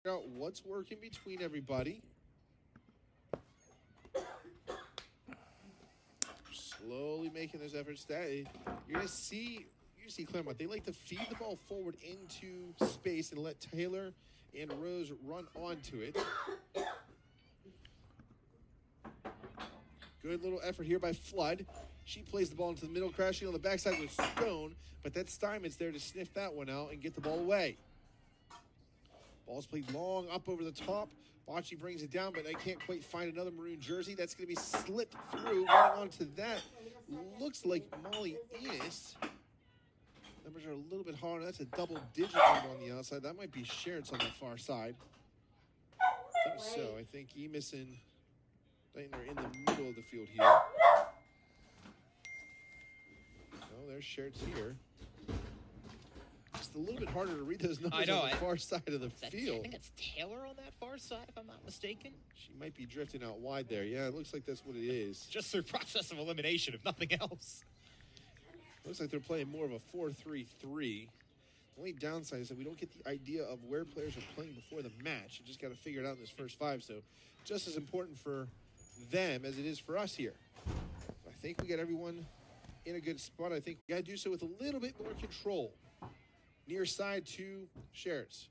Out what's working between everybody. Slowly making those efforts. You're gonna see Clermont. They like to feed the ball forward into space and let Taylor and Rose run onto it. Good little effort here by Flood. She plays the ball into the middle, crashing on the backside with Stone, but that Steinman's there to sniff that one out and get the ball away. Ball's played long up over the top. Bocce brings it down, but I can't quite find another maroon jersey. That's going to be slipped through. Running onto that looks like Molly Enos. Numbers are a little bit hard. That's a double-digit number on the outside. That might be Scherz on the far side. I think so. I think Enos and Dayton are in the middle of the field here. Oh, there's Scherz here. Just a little bit harder to read those numbers on the far side of the field. I think it's Taylor on that far side, if I'm not mistaken. She might be drifting out wide there. Yeah, it looks like that's what it is. Just through process of elimination, if nothing else. Looks like they're playing more of a 4-3-3. The only downside is that we don't get the idea of where players are playing before the match. You just got to figure it out in this first five. So just as important for them as it is for us here. I think we got everyone in a good spot. I think we got to do so with a little bit more control. Near side to Scherz.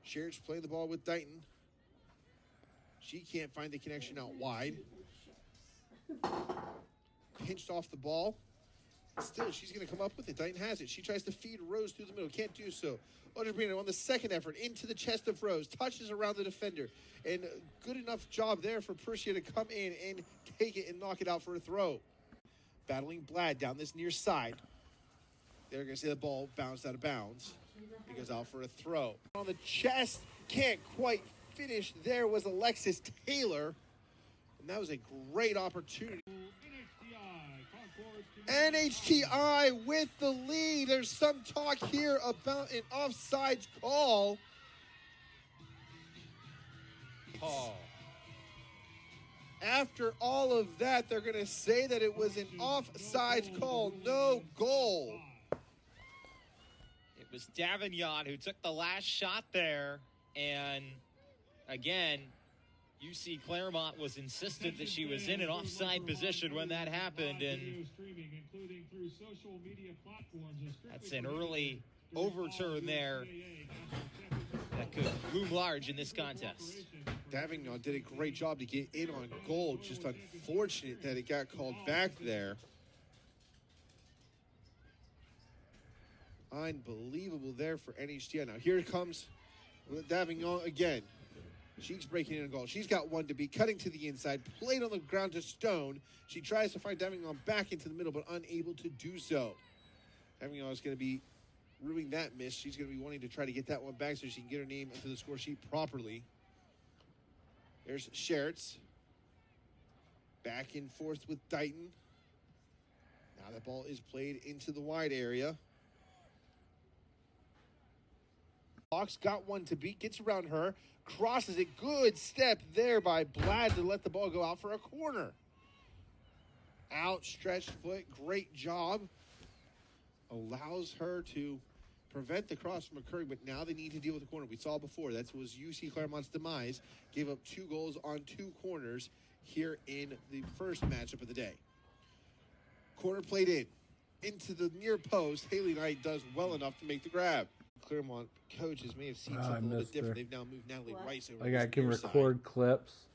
Scherz playing the ball with Dayton. She can't find the connection out wide. Pinched off the ball. Still, she's going to come up with it. Dayton has it. She tries to feed Rose through the middle. Can't do so. Oderbrino on the second effort into the chest of Rose. Touches around the defender. And good enough job there for Persia to come in and take it and knock it out for a throw. Battling Blad down this near side. They're going to see the ball bounced out of bounds. It goes out for a throw. On the chest, can't quite finish. There was Alexis Taylor. And that was a great opportunity. NHTI with the lead. There's some talk here about an offsides call. After all of that, they're going to say that it was an offsides call. No goal. It was Davignon who took the last shot there, and again, UC Clermont was insistent that she was in an offside position when that happened, and that's an early overturn there that could loom large in this contest. Davignon did a great job to get in on goal. Just unfortunate that it got called back there. Unbelievable there for NHTI. Now here comes Davignon again. She's breaking in a goal. She's got one to be cutting to the inside, played on the ground to Stone. She tries to find Davignon back into the middle, but unable to do so. Davignon is going to be ruining that miss. She's going to be wanting to try to get that one back so she can get her name into the score sheet properly. There's Scherz. Back and forth with Dayton. Now that ball is played into the wide area. Fox got one to beat, gets around her, crosses it. Good step there by Blad to let the ball go out for a corner. Outstretched foot, great job. Allows her to prevent the cross from occurring, but now they need to deal with the corner. We saw before, that was UC Clermont's demise. Gave up 2 goals on 2 corners here in the first matchup of the day. Corner played in. Into the near post, Haley Knight does well enough to make the grab. Clermont coaches may have seen something a little bit different. They've now moved Natalie Rice over. Like I can record clips.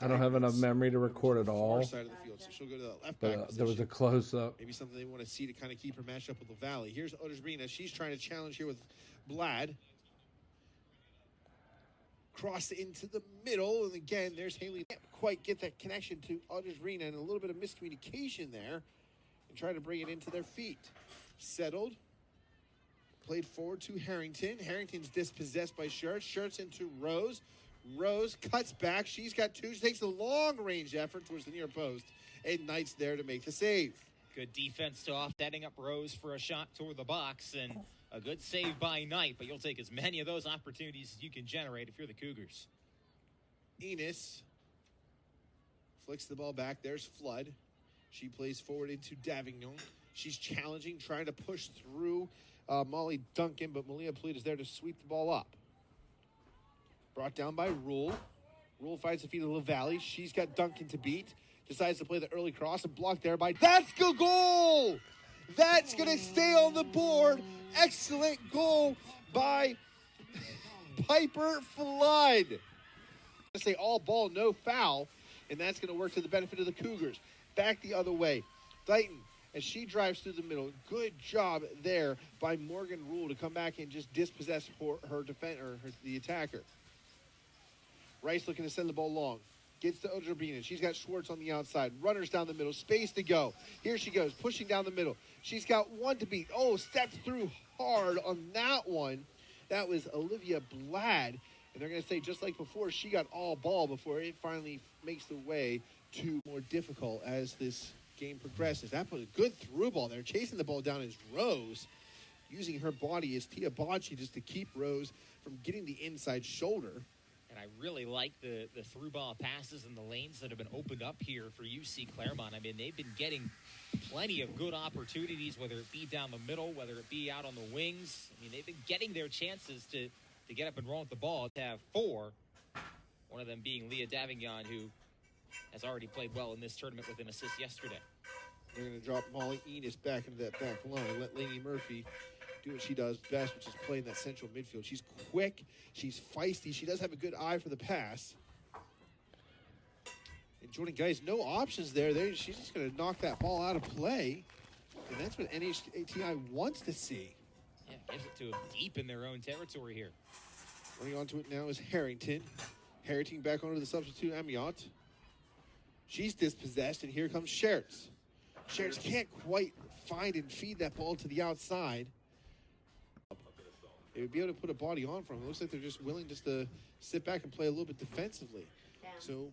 I don't have enough memory to record it all. Side of the field, so she'll go to the left back there was a close-up. Maybe something they want to see to kind of keep her matched up with the Valley. Here's Oderbrina. She's trying to challenge here with Blad. Cross into the middle, and again, there's Haley. Can't quite get that connection to Oderbrina, and a little bit of miscommunication there, and try to bring it into their feet. Settled. Played forward to Harrington. Harrington's dispossessed by Scherz. Scherz into Rose. Rose cuts back. She's got 2. She takes a long-range effort towards the near post. And Knight's there to make the save. Good defense to off, setting up Rose for a shot toward the box. And a good save by Knight, but you'll take as many of those opportunities as you can generate if you're the Cougars. Enos flicks the ball back. There's Flood. She plays forward into Davignon. She's challenging, trying to push through Molly Duncan, but Malia Polite is there to sweep the ball up. Brought down by Rule. Rule finds the feet of LaValle. She's got Duncan to beat. Decides to play the early cross and blocked there by... That's the goal! That's going to stay on the board. Excellent goal by Piper Flood. I say all ball, no foul, and that's going to work to the benefit of the Cougars. Back the other way. Dighton, as she drives through the middle, good job there by Morgan Rule to come back and just dispossess the attacker. Rice looking to send the ball long. Gets to Oderbina. She's got Schwartz on the outside. Runners down the middle. Space to go. Here she goes, pushing down the middle. She's got one to beat. Oh, steps through hard on that one. That was Olivia Blad. And they're going to say, just like before, she got all ball before it finally makes the way to more difficult as this game progresses. That put a good through ball there. Chasing the ball down is Rose. Using her body as Tia Bocci just to keep Rose from getting the inside shoulder. And I really like the through ball passes and the lanes that have been opened up here for UC Clermont. I mean, they've been getting plenty of good opportunities, whether it be down the middle, whether it be out on the wings. I mean, they've been getting their chances to get up and roll with the ball. To have four, one of them being Leah Davignon, who has already played well in this tournament with an assist yesterday. They're going to drop Molly Enos back into that back line and let Lainey Murphy do what she does best, which is play in that central midfield. She's quick. She's feisty. She does have a good eye for the pass. And Jordan Geis, no options there. She's just going to knock that ball out of play. And that's what NHTI wants to see. Yeah, gives it to them deep in their own territory here. Running onto it now is Harrington. Harrington back onto the substitute, Amiot. She's dispossessed, and here comes Scherz. Scherz can't quite find and feed that ball to the outside. They would be able to put a body on from it. It looks like they're just willing just to sit back and play a little bit defensively. Yeah. So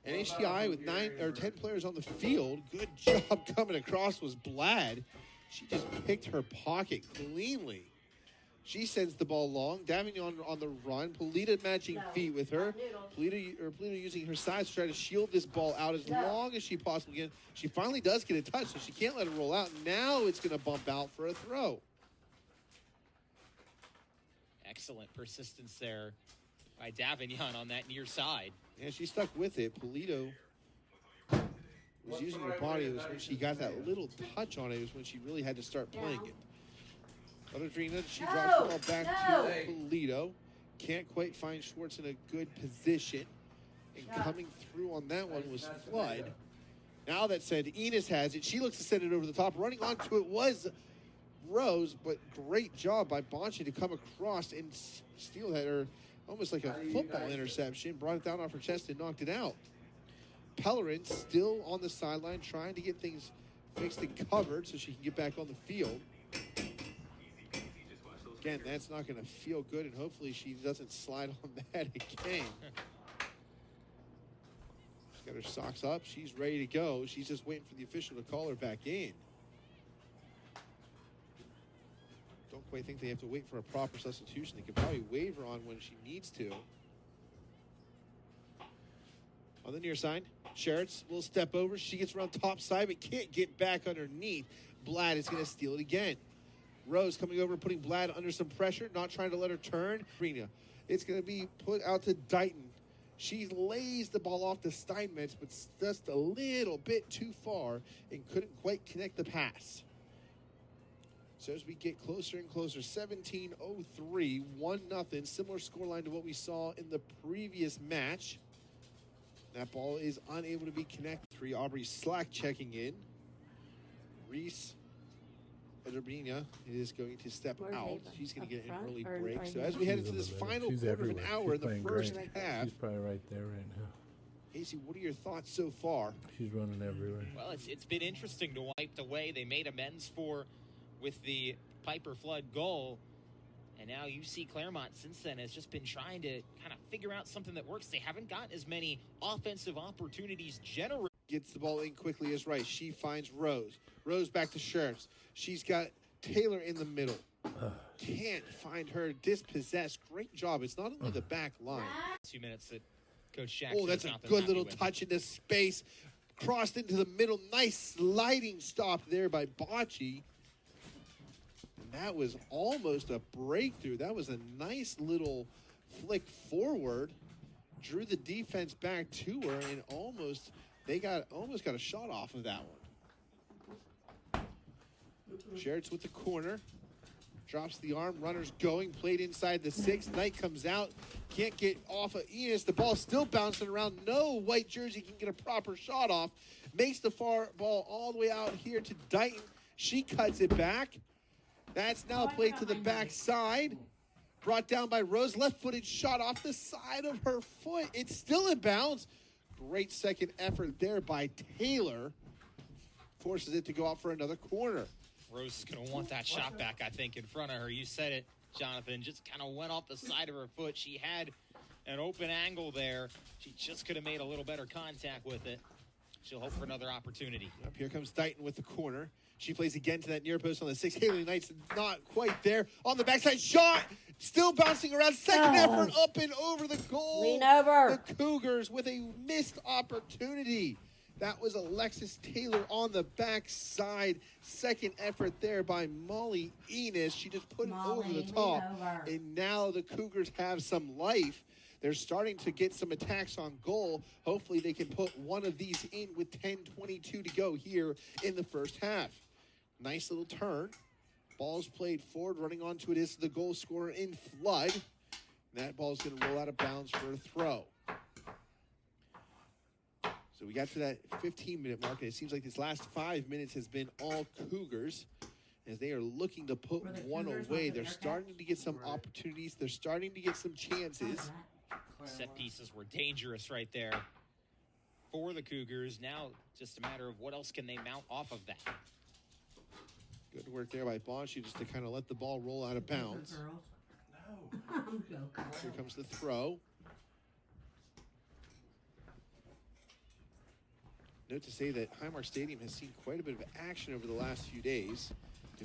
NHTI with 9 or 10 players on the field. Good job coming across was Blad. She just picked her pocket cleanly. She sends the ball long. Davignon on the run. Polita matching feet with her. Polita using her size to try to shield this ball out as long as she possibly can. She finally does get a touch, so she can't let it roll out. Now it's going to bump out for a throw. Excellent persistence there by Davignon on that near side. Yeah, she stuck with it. Polito was using her body. It was when she got that little touch on it. It was when she really had to start playing it. Adrina, she drops the ball back to Polito. Can't quite find Schwartz in a good position. And coming through on that one was Flood. Now that said, Enos has it. She looks to send it over the top. Running onto it was Rose, but great job by Bonchi to come across and steal that, or almost like a football interception. Brought it down off her chest and knocked it out. Pellerin still on the sideline trying to get things fixed and covered so she can get back on the field. Again, that's not going to feel good, and hopefully she doesn't slide on that again. She's got her socks up. She's ready to go. She's just waiting for the official to call her back in. Don't quite think they have to wait for a proper substitution. They could probably waive her on when she needs to. On the near side, Scherz will step over. She gets around top side, but can't get back underneath. Blad is going to steal it again. Rose coming over, putting Blad under some pressure, not trying to let her turn. It's going to be put out to Dighton. She lays the ball off to Steinmetz, but just a little bit too far and couldn't quite connect the pass. So as we get closer and closer, 17:03, 1-0, similar scoreline to what we saw in the previous match. That ball is unable to be connected. Aubrey Slack checking in. Reese Adrina is going to step out. She's going to get an early break. So as we head into this final quarter of an hour in the first half. She's probably right there right now. Casey, what are your thoughts so far? She's running everywhere. Well, it's been interesting to wipe away. They made amends with the Piper Flood goal. And now UC Clermont since then has just been trying to kind of figure out something that works. They haven't gotten as many offensive opportunities generated. Gets the ball in quickly as Rice. She finds Rose. Rose back to Scherz. She's got Taylor in the middle. Can't find her. Dispossessed. Great job. It's not only the back line. 2 minutes that Coach Jackson. Oh, that's a good little touch into space. Crossed into the middle. Nice sliding stop there by Bocci. And that was almost a breakthrough. That was a nice little flick forward, drew the defense back to her, and almost got a shot off of that one. Scherz with the corner. Drops the arm, runners going, played inside the 6. Knight comes out, can't get off of Enos. The ball still bouncing around. No white jersey can get a proper shot off. Makes the far ball all the way out here to Dighton. She cuts it back. That's now played to the backside. Brought down by Rose. Left-footed shot off the side of her foot. It's still in bounds. Great second effort there by Taylor. Forces it to go out for another corner. Rose is going to want that shot back, I think, in front of her. You said it, Jonathan. Just kind of went off the side of her foot. She had an open angle there. She just could have made a little better contact with it. She'll hope for another opportunity. Up here comes Dighton with the corner. She plays again to that near post on the 6. Haley Knight's not quite there. On the backside, shot! Still bouncing around. Second effort up and over the goal. Lean over. The Cougars with a missed opportunity. That was Alexis Taylor on the backside. Second effort there by Molly Enos. She just put it over the top. And now the Cougars have some life. They're starting to get some attacks on goal. Hopefully they can put one of these in with 10:22 to go here in the first half. Nice little turn. Ball's played forward. Running onto it is the goal scorer in Flood. And that ball's going to roll out of bounds for a throw. So we got to that 15-minute mark, and it seems like this last 5 minutes has been all Cougars as they are looking to put one away. They're starting to get some opportunities. They're starting to get some chances. Set pieces were dangerous right there for the Cougars. Now just a matter of what else can they mount off of that. Good work there by Bonshi just to kind of let the ball roll out of bounds. Here comes the throw. Note to say that Highmark Stadium has seen quite a bit of action over the last few days.